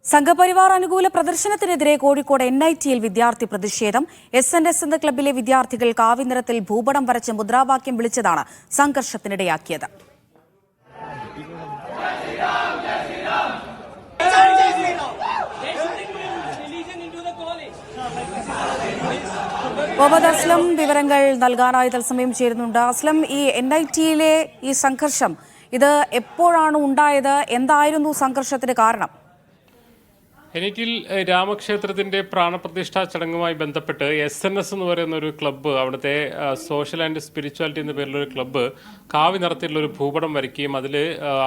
സംഘപരിവാർ അനുകൂല പ്രദർശനത്തിനെതിരെ കോഴിക്കോട് NITയിൽ വിദ്യാർത്ഥി പ്രതിഷേധം. SNS എന്ന ക്ലബ്ബിലെ വിദ്യാർത്ഥികൾ കാവിനിറത്തിൽ ഭൂപടം വരച്ച് മുദ്രാവാക്യം വിളിച്ചതാണ് സംഘർഷത്തിനിടയാക്കിയത്. മുഹമ്മദ് അസ്ലം വിവരങ്ങൾ നൽകാനായി തത്സമയം ചേരുന്നുണ്ട്. അസ്ലം, ഈ NITയിലെ ഈ സംഘർഷം ഇത് എപ്പോഴാണ് ഉണ്ടായത്? എന്തായിരുന്നു സംഘർഷത്തിന് കാരണം? NITയിൽ രാമക്ഷേത്രത്തിന്റെ പ്രാണപ്രതിഷ്ഠാ ചടങ്ങുമായി ബന്ധപ്പെട്ട് SNS എന്ന് പറയുന്ന ഒരു ക്ലബ്ബ്, അവിടുത്തെ സോഷ്യൽ ആൻഡ് സ്പിരിച്വാലിറ്റി എന്ന പേരിലൊരു ക്ലബ്ബ് കാവി നിറത്തിലുള്ള ഒരു ഭൂപടം വരയ്ക്കുകയും അതിൽ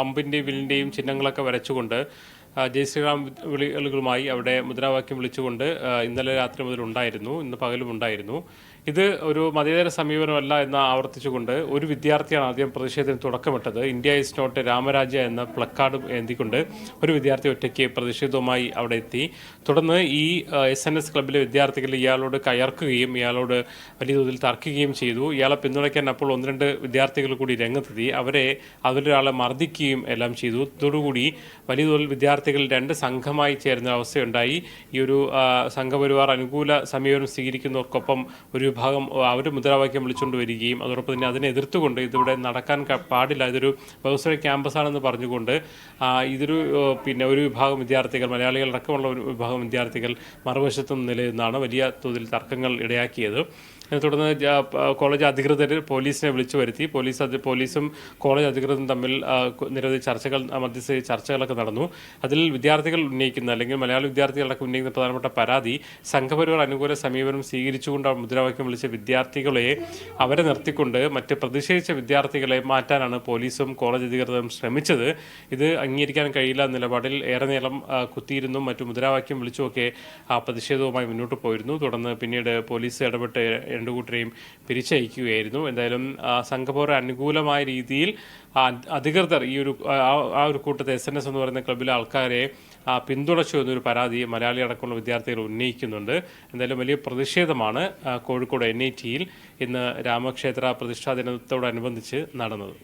അമ്പിൻ്റെയും വില്ലിൻ്റെയും ചിഹ്നങ്ങളൊക്കെ വരച്ചുകൊണ്ട് ജയ് ശ്രീറാം വിളികളുമായി അവിടെ മുദ്രാവാക്യം വിളിച്ചുകൊണ്ട് ഇന്നലെ രാത്രി മുതൽ ഉണ്ടായിരുന്നു, ഇന്ന് പകലും ഉണ്ടായിരുന്നു. ഇത് ഒരു മതേതര സമീപനമല്ല എന്ന് ആവർത്തിച്ചുകൊണ്ട് ഒരു വിദ്യാർത്ഥിയാണ് ആദ്യം പ്രതിഷേധത്തിന് തുടക്കമിട്ടത്. ഇന്ത്യ ഈസ് നോട്ട് രാമരാജ്യ എന്ന പ്ലക്കാർഡ് ഏന്തിക്കൊണ്ട് ഒരു വിദ്യാർത്ഥി ഒറ്റയ്ക്ക് പ്രതിഷേധവുമായി അവിടെ എത്തി. തുടർന്ന് ഈ SNS ക്ലബ്ബിലെ വിദ്യാർത്ഥികൾ ഇയാളോട് കയർക്കുകയും ഇയാളോട് വലിയ തോതിൽ തർക്കുകയും ചെയ്തു. ഇയാളെ പിന്തുണയ്ക്കാൻ അപ്പോൾ 1-2 വിദ്യാർത്ഥികൾ കൂടി രംഗത്തെത്തി. അവരൊരാളെ മർദ്ദിക്കുകയും എല്ലാം ചെയ്തു. ഇതോടുകൂടി വലിയ തോതിൽ വിദ്യാർത്ഥികൾ 2 സംഘമായി ചേരുന്ന അവസ്ഥയുണ്ടായി. ഈ ഒരു സംഘപരിവാർ അനുകൂല സമീപനം സ്വീകരിക്കുന്നവർക്കൊപ്പം ഒരു വിഭാഗം അവർ മുദ്രാവാക്യം വിളിച്ചുകൊണ്ട് വരികയും അതോടൊപ്പം തന്നെ അതിനെ എതിർത്തുകൊണ്ട് ഇതിവിടെ നടക്കാൻ പാടില്ല, ഇതൊരു വ്യവസായ ക്യാമ്പസാണെന്ന് പറഞ്ഞുകൊണ്ട് ഒരു വിഭാഗം വിദ്യാർത്ഥികൾ, മലയാളികളടക്കമുള്ള ഒരു വിഭാഗം വിദ്യാർത്ഥികൾ മറുവശത്തും നിലനിന്നാണ് വലിയ തോതിൽ തർക്കങ്ങൾ ഇടയാക്കിയത്. തുടർന്ന് കോളേജ് അധികൃതർ പോലീസിനെ വിളിച്ചു വരുത്തി. പോലീസും കോളേജ് അധികൃതരും തമ്മിൽ നിരവധി മധ്യസ്ഥ ചർച്ചകളൊക്കെ നടന്നു. അതിൽ വിദ്യാർത്ഥികൾ ഉന്നയിക്കുന്ന, അല്ലെങ്കിൽ മലയാളി വിദ്യാർത്ഥികളൊക്കെ ഉന്നയിക്കുന്ന പ്രധാനപ്പെട്ട പരാതി, സംഘപരിവാർ അനുകൂല സമീപനം സ്വീകരിച്ചുകൊണ്ട് മുദ്രാവാക്യം വിളിച്ച വിദ്യാർത്ഥികളെ അവരെ നിർത്തിക്കൊണ്ട് മറ്റ് പ്രതിഷേധിച്ച വിദ്യാർത്ഥികളെ മാറ്റാനാണ് പോലീസും കോളേജ് അധികൃതരും ശ്രമിച്ചത്. ഇത് അംഗീകരിക്കാൻ കഴിയില്ല നിലപാടിൽ ഏറെ നേരം കുത്തിയിരുന്നും മറ്റു മുദ്രാവാക്യം വിളിച്ചുമൊക്കെ പ്രതിഷേധവുമായി മുന്നോട്ട് പോയിരുന്നു. തുടർന്ന് പിന്നീട് പോലീസ് ഇടപെട്ട് 2 കൂട്ടരെയും പിരിച്ചയക്കുകയായിരുന്നു. എന്തായാലും സംഘപരിവാർ അനുകൂലമായ രീതിയിൽ അധികൃതർ ആ ഒരു കൂട്ടത്തെ SNS എന്ന് പറയുന്ന ക്ലബ്ബിലെ ആൾക്കാരെ പിന്തുണച്ചു എന്നൊരു പരാതി മലയാളി അടക്കമുള്ള വിദ്യാർത്ഥികൾ ഉന്നയിക്കുന്നുണ്ട്. എന്തായാലും വലിയ പ്രതിഷേധമാണ് കോഴിക്കോട് NITയിൽ ഇന്ന് രാമക്ഷേത്ര പ്രതിഷ്ഠാ ദിനത്തോടനുബന്ധിച്ച് നടന്നത്.